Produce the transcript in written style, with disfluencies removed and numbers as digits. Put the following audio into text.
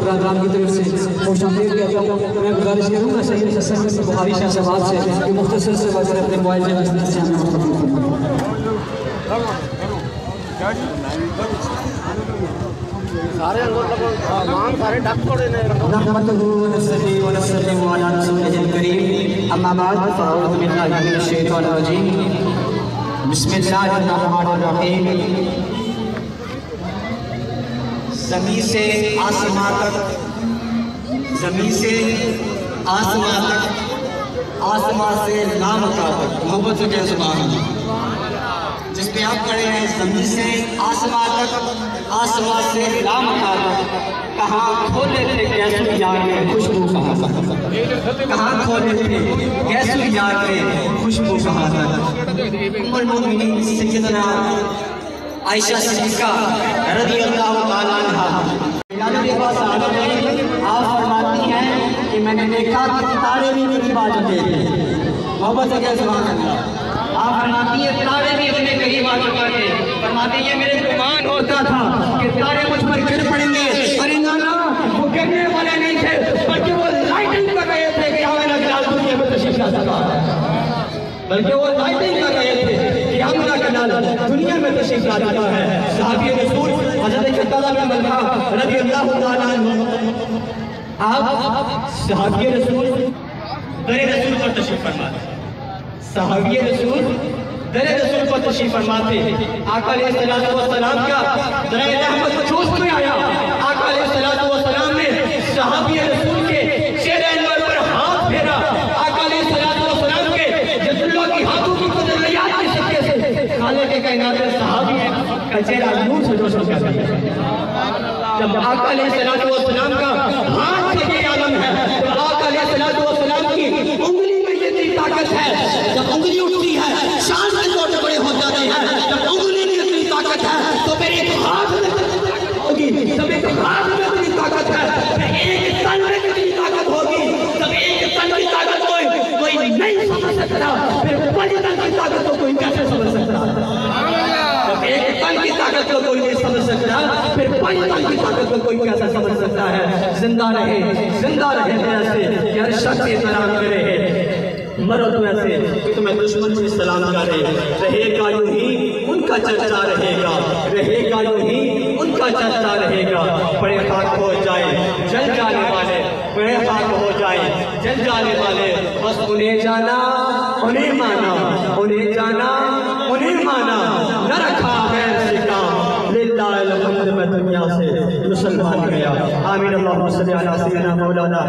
बरादरान की तरफ से खुशामदीद कहता हूँ। मैं गुजारिश करूँगा सही बुखारी शाह शहबाज से कि मुख्तसर से वजह अपने मोबाइल से हमें सारे मान सारे डक पड़े ने नहमदुहु व नस्तईनु व नस्तगफिरुहु अला रसूलिहिल करीम अम्मा बाद फ़अऊज़ु बिल्लाहि मिनश शैतानिर रजीम बिस्मिल्लाहिर रहमानिर रहीम। ज़मीन से आसमां तक, ज़मीन से आसमां तक, आसमां से लामका तक, मोहब्बत से कह सुभान अल्लाह। जिस पे आप खड़े हैं, ज़मीन से आसमां तक, आसमां से लामका तक, कहाँ खोले थे कैसू यार में खुशबू कहाँ तक, कहाँ खोले थे कैसू यार में खुशबू कहाँ तक। उम्मुल मोमिनीन सय्यदना आयशा सिद्दीक़ा रज़ियल्लाहु ताला अन्हा आप फरमाती हैं कि मैंने देखा कि तारे भी मेरी बात थे। मोहब्बत से कह सुभान अल्लाह। आप फरमाती है तारे भी अपने करीब आ चुका है। फरमाती है मेरे गुमान होता था कि तारे मुझ पर गिर पड़ेंगे, अरे नाना वो गिरने वाले नहीं थे बल्कि वो लाइटिंग कर रहे थे कि हमें नजर दुनिया में तशरीफ ला सका है, बल्कि वो लाइटिंग कर रहे थे कि हमारा कलाल दुनिया में तशरीफ ला चुका है। सहाबी रसूल हज़रत कतादा बिन मलका रज़ियल्लाहु ताला अन्हु आप सहाबी रसूल दरे रसूल पर तशरीफ फरमाते, सहाबी रसूल दरे रसूल पर तशरीफ फरमाते। आका अलैहिस्सलातु वस्सलाम का दरे रहमत जोश में आया। आका अलैहिस्सलातु वस्सलाम ने सहाबी रसूल के चेहरे अनवर पर हाथ फेरा। आका अलैहिस्सलातु वस्सलाम के जज्बुल्लाह की हाथों की कुदरतियात के सदके से खाले के कायनात के सहाबी का चेहरा नूर से रोशन कर दिया। जब आका अलैहिस्सलातु वस्सलाम का हाथ से ये आलम है, तो आका अलैहिस्सलातु वस्सलाम की उंगली में ये ताकत है। जब उंगली उठती है शान के तौर बड़े हो जाते हैं। जब उंगली में इतनी ताकत है तो मेरे हाथ में होगी, जब एक हाथ में इतनी ताकत है एक तन में कितनी ताकत होगी। जब एक तन की ताकत कोई नहीं समझ सकता, फिर बड़ी तन की ताकत को कोई कैसे समझ सकता। जब एक तन की ताकत को कोई नहीं समझ सकता, फिर बड़ी तन की ताकत को कोई कैसे समझ सकता है। जिंदा रहे ऐसे कि हर शख्स सलाम करे, मरो तो ऐसे कि तुम्हें दुश्मन भी सलाम करे। रहेगा यूं ही उनका चर्चा रहेगा, रहेगा यूं ही उनका चर्चा रहेगा। बड़े खाक हो जाए जल जाने वाले, बड़े खाक हो जाए जल जाने वाले, बस उन्हें जाना उन्हें माना, उन्हें जाना उन्हें माना, न रखा गैर से काम। लिल्लाहिल हम्द, मैं दुनिया से मुसलमान गया। आमीन। अल्लाहुम्मा सल्ली अला सय्यिदिना मौलाना।